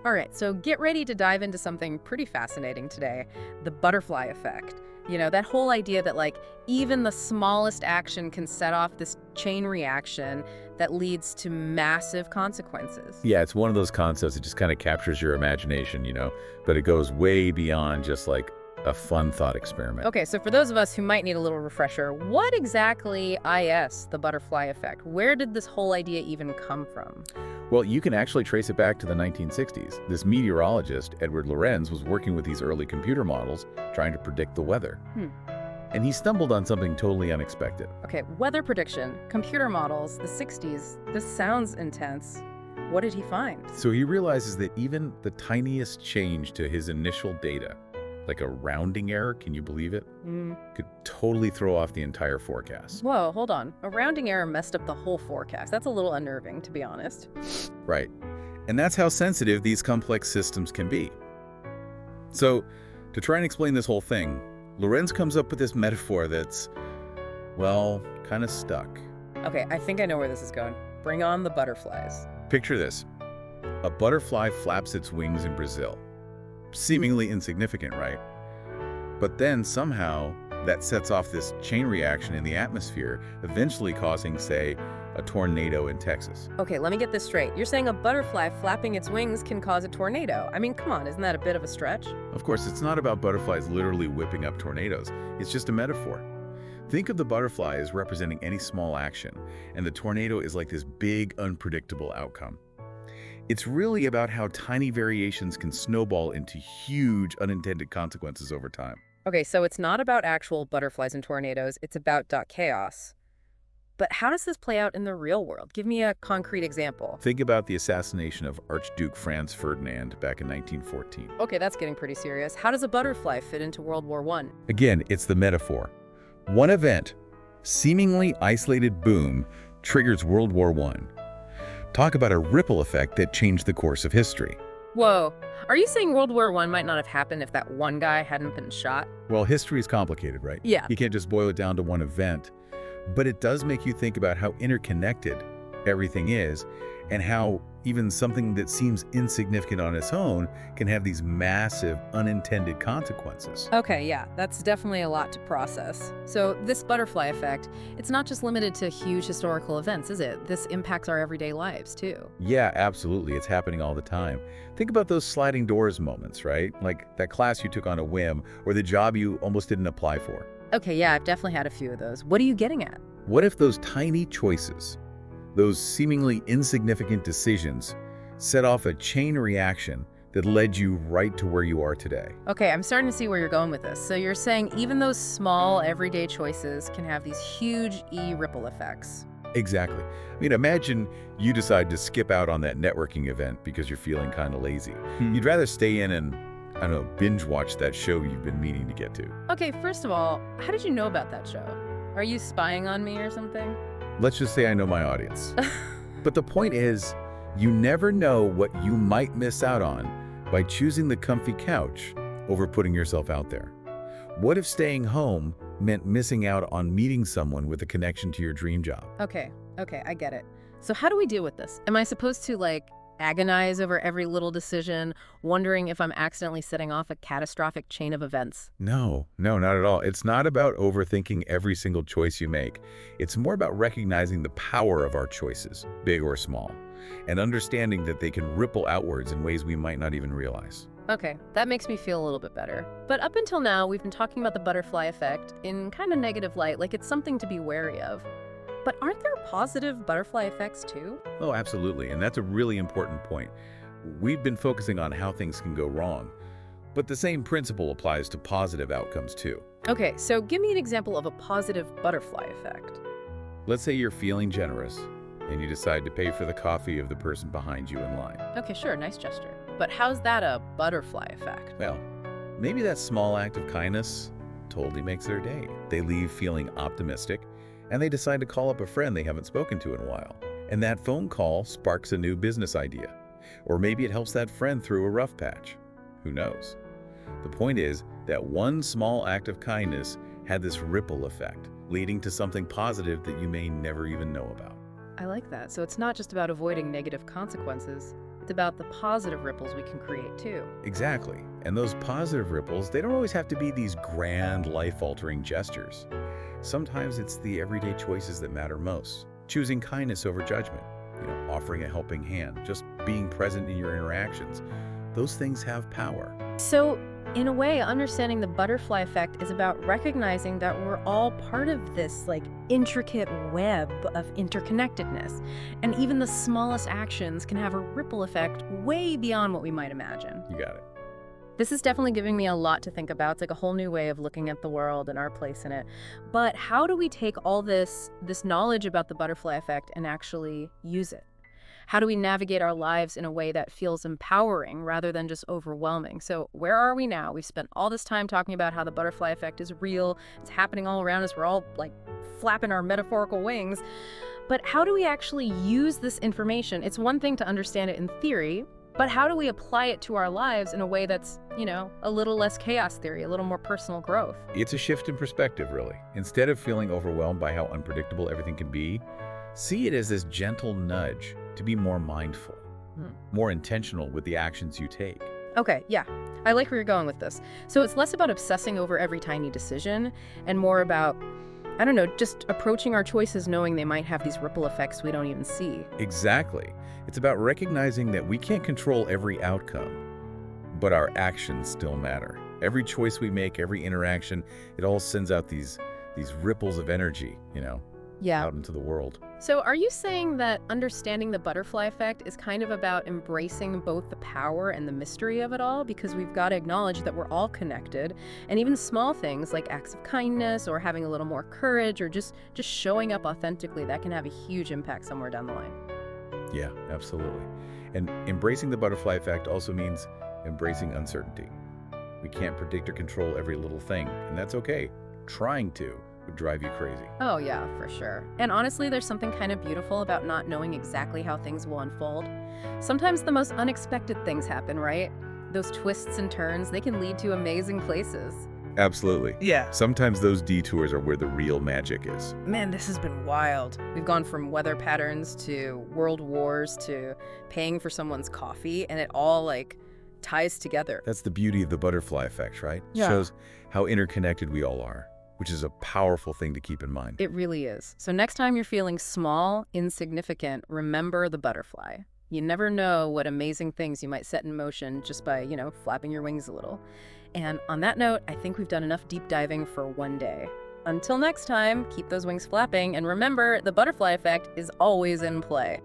All right, so get ready to dive into something pretty fascinating today, the butterfly effect. That whole idea that, like, even the smallest action can set off this chain reaction that leads to massive consequences. Yeah, it's one of those concepts that just kind of captures your imagination, but it goes way beyond just like a fun thought experiment. Okay, so for those of us who might need a little refresher, what exactly is the butterfly effect? Where did this whole idea even come from? Well, you can actually trace it back to the 1960s. This meteorologist, Edward Lorenz, was working with these early computer models trying to predict the weather. And he stumbled on something totally unexpected. Okay, weather prediction, computer models, the 60s. This sounds intense. What did he find? So he realizes that even the tiniest change to his initial data, like a rounding error, can you believe it? Could totally throw off the entire forecast. Whoa, hold on. A rounding error messed up the whole forecast. That's a little unnerving, to be honest. Right. And that's how sensitive these complex systems can be. So, to try and explain this whole thing, Lorenz comes up with this metaphor that's, well, kind of stuck. Okay, I think I know where this is going. Bring on the butterflies. Picture this. A butterfly flaps its wings in Brazil. Seemingly insignificant, right? But then somehow that sets off this chain reaction in the atmosphere, eventually causing, say, a tornado in Texas. Okay, let me get this straight. You're saying a butterfly flapping its wings can cause a tornado. I mean, come on, isn't that a bit of a stretch? Of course, it's not about butterflies literally whipping up tornadoes. It's just a metaphor. Think of the butterfly as representing any small action, and the tornado is like this big, unpredictable outcome. It's really about how tiny variations can snowball into huge unintended consequences over time. Okay, so it's not about actual butterflies and tornadoes, it's about chaos. But how does this play out in the real world? Give me a concrete example. Think about the assassination of Archduke Franz Ferdinand back in 1914. Okay, that's getting pretty serious. How does a butterfly fit into World War I? Again, it's the metaphor. One event, seemingly isolated boom, triggers World War I. Talk about a ripple effect that changed the course of history. Whoa. Are you saying World War I might not have happened if that one guy hadn't been shot? Well, history is complicated, right? Yeah. You can't just boil it down to one event. But it does make you think about how interconnected everything is and how even something that seems insignificant on its own can have these massive unintended consequences. Okay, yeah, that's definitely a lot to process. So this butterfly effect, it's not just limited to huge historical events, is it? This impacts our everyday lives, too. Yeah, absolutely. It's happening all the time. Think about those sliding doors moments, right? Like that class you took on a whim or the job you almost didn't apply for. Okay, yeah, I've definitely had a few of those. What are you getting at? What if those tiny choices, those seemingly insignificant decisions, set off a chain reaction that led you right to where you are today? Okay, I'm starting to see where you're going with this. So you're saying even those small, everyday choices can have these huge ripple effects. Exactly. I mean, imagine you decide to skip out on that networking event because you're feeling kind of lazy. You'd rather stay in and, I don't know, binge watch that show you've been meaning to get to. Okay, first of all, how did you know about that show? Are you spying on me or something? Let's just say I know my audience. But the point is, you never know what you might miss out on by choosing the comfy couch over putting yourself out there. What if staying home meant missing out on meeting someone with a connection to your dream job? Okay, I get it. So how do we deal with this? Am I supposed to, like, agonize over every little decision, wondering if I'm accidentally setting off a catastrophic chain of events? No, not at all. It's not about overthinking every single choice you make. It's more about recognizing the power of our choices, big or small, and understanding that they can ripple outwards in ways we might not even realize. Okay, that makes me feel a little bit better. But up until now, we've been talking about the butterfly effect in kind of negative light, like it's something to be wary of. But aren't there positive butterfly effects too? Oh, absolutely. And that's a really important point. We've been focusing on how things can go wrong, but the same principle applies to positive outcomes too. Okay, so give me an example of a positive butterfly effect. Let's say you're feeling generous and you decide to pay for the coffee of the person behind you in line. Okay, sure, nice gesture. But how's that a butterfly effect? Well, maybe that small act of kindness totally makes their day. They leave feeling optimistic, and they decide to call up a friend they haven't spoken to in a while. And that phone call sparks a new business idea. Or maybe it helps that friend through a rough patch. Who knows? The point is that one small act of kindness had this ripple effect, leading to something positive that you may never even know about. I like that. So it's not just about avoiding negative consequences. It's talked about the positive ripples we can create too. Exactly. And those positive ripples, they don't always have to be these grand, life-altering gestures. Sometimes it's the everyday choices that matter most. Choosing kindness over judgment, offering a helping hand, just being present in your interactions. Those things have power. So, in a way, understanding the butterfly effect is about recognizing that we're all part of this intricate web of interconnectedness. And even the smallest actions can have a ripple effect way beyond what we might imagine. You got it. This is definitely giving me a lot to think about. It's like a whole new way of looking at the world and our place in it. But how do we take all this knowledge about the butterfly effect and actually use it? How do we navigate our lives in a way that feels empowering rather than just overwhelming? So where are we now? We've spent all this time talking about how the butterfly effect is real. It's happening all around us. We're all flapping our metaphorical wings. But how do we actually use this information? It's one thing to understand it in theory, but how do we apply it to our lives in a way that's, a little less chaos theory, a little more personal growth? It's a shift in perspective, really. Instead of feeling overwhelmed by how unpredictable everything can be, see it as this gentle nudge to be more mindful, more intentional with the actions you take. Okay, yeah. I like where you're going with this. So it's less about obsessing over every tiny decision and more about, just approaching our choices knowing they might have these ripple effects we don't even see. Exactly. It's about recognizing that we can't control every outcome, but our actions still matter. Every choice we make, every interaction, it all sends out these ripples of energy, out into the world. So are you saying that understanding the butterfly effect is kind of about embracing both the power and the mystery of it all? Because we've got to acknowledge that we're all connected, and even small things like acts of kindness or having a little more courage or just showing up authentically, that can have a huge impact somewhere down the line. Yeah, absolutely. And embracing the butterfly effect also means embracing uncertainty. We can't predict or control every little thing, and that's okay. Trying to would drive you crazy. Oh yeah, for sure. And honestly, there's something kind of beautiful about not knowing exactly how things will unfold. Sometimes the most unexpected things happen, right? Those twists and turns, they can lead to amazing places. Absolutely. Yeah. Sometimes those detours are where the real magic is. Man, this has been wild. We've gone from weather patterns to world wars to paying for someone's coffee, and it all ties together. That's the beauty of the butterfly effect, right? Yeah. Shows how interconnected we all are, which is a powerful thing to keep in mind. It really is. So next time you're feeling small, insignificant, remember the butterfly. You never know what amazing things you might set in motion just by, flapping your wings a little. And on that note, I think we've done enough deep diving for one day. Until next time, keep those wings flapping, and remember, the butterfly effect is always in play.